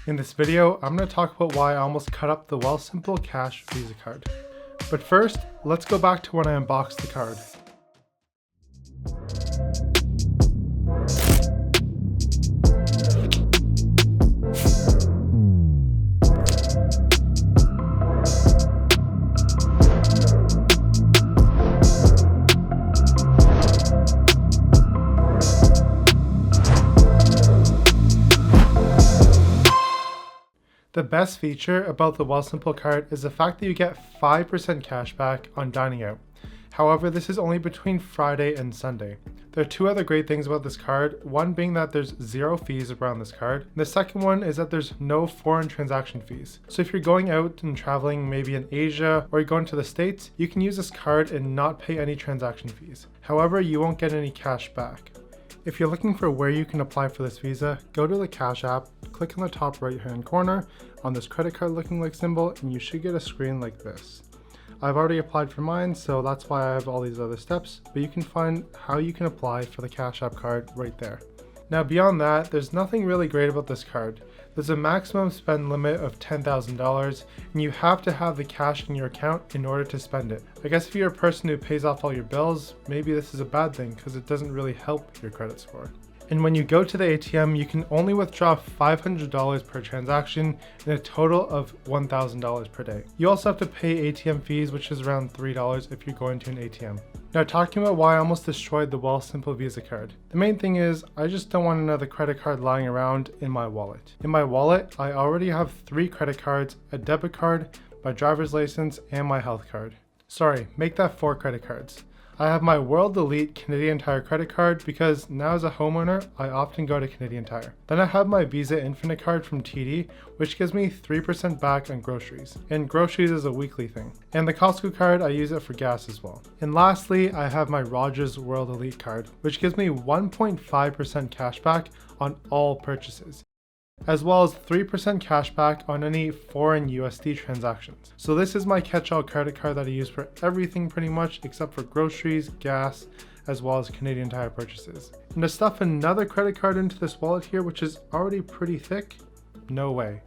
In this video, I'm going to talk about why I almost cut up the Wealthsimple Cash Visa card. But first, let's go back to when I unboxed the card. The best feature about the Wealthsimple card is the fact that you get 5% cash back on dining out. However, this is only between Friday and Sunday. There are two other great things about this card, one being that there's zero fees around this card. The second one is that there's no foreign transaction fees. So if you're going out and traveling maybe in Asia or you're going to the States, you can use this card and not pay any transaction fees. However, you won't get any cash back. If you're looking for where you can apply for this visa, go to the Cash app, click on the top right hand corner on this credit card looking like symbol, and you should get a screen like this. I've already applied for mine, so that's why I have all these other steps, but you can find how you can apply for the Cash app card right there. Now beyond that, there's nothing really great about this card. There's a maximum spend limit of $10,000 and you have to have the cash in your account in order to spend it. I guess if you're a person who pays off all your bills, maybe this is a bad thing because it doesn't really help your credit score. And when you go to the ATM, you can only withdraw $500 per transaction and a total of $1,000 per day. You also have to pay ATM fees, which is around $3 if you're going to an ATM. Now talking about why I almost destroyed the Wealthsimple Visa card. The main thing is I just don't want another credit card lying around in my wallet. In my wallet, I already have 3 credit cards, a debit card, my driver's license, and my health card. Sorry, make that 4 credit cards. I have my World Elite Canadian Tire credit card because now as a homeowner, I often go to Canadian Tire. Then I have my Visa Infinite card from TD, which gives me 3% back on groceries. And groceries is a weekly thing. And the Costco card, I use it for gas as well. And lastly, I have my Rogers World Elite card, which gives me 1.5% cash back on all purchases, as well as 3% cash back on any foreign USD transactions. So this is my catch-all credit card that I use for everything pretty much except for groceries, gas, as well as Canadian Tire purchases. And to stuff another credit card into this wallet here, which is already pretty thick, no way.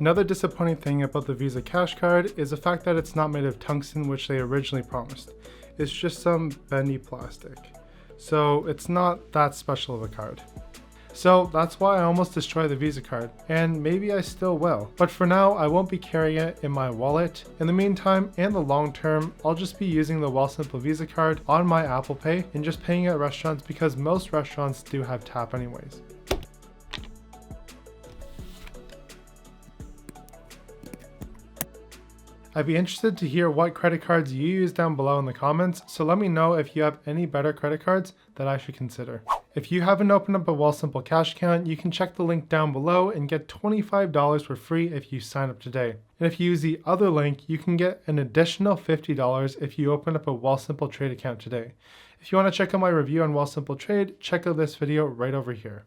Another disappointing thing about the Visa Cash card is the fact that it's not made of tungsten, which they originally promised. It's just some bendy plastic. So it's not that special of a card. So that's why I almost destroyed the Visa card, and maybe I still will. But for now, I won't be carrying it in my wallet. In the meantime, and the long term, I'll just be using the Wealthsimple Visa card on my Apple Pay and just paying at restaurants because most restaurants do have tap anyways. I'd be interested to hear what credit cards you use down below in the comments, so let me know if you have any better credit cards that I should consider. If you haven't opened up a Wealthsimple Cash account, you can check the link down below and get $25 for free if you sign up today. And if you use the other link, you can get an additional $50 if you open up a Wealthsimple Trade account today. If you want to check out my review on Wealthsimple Trade, check out this video right over here.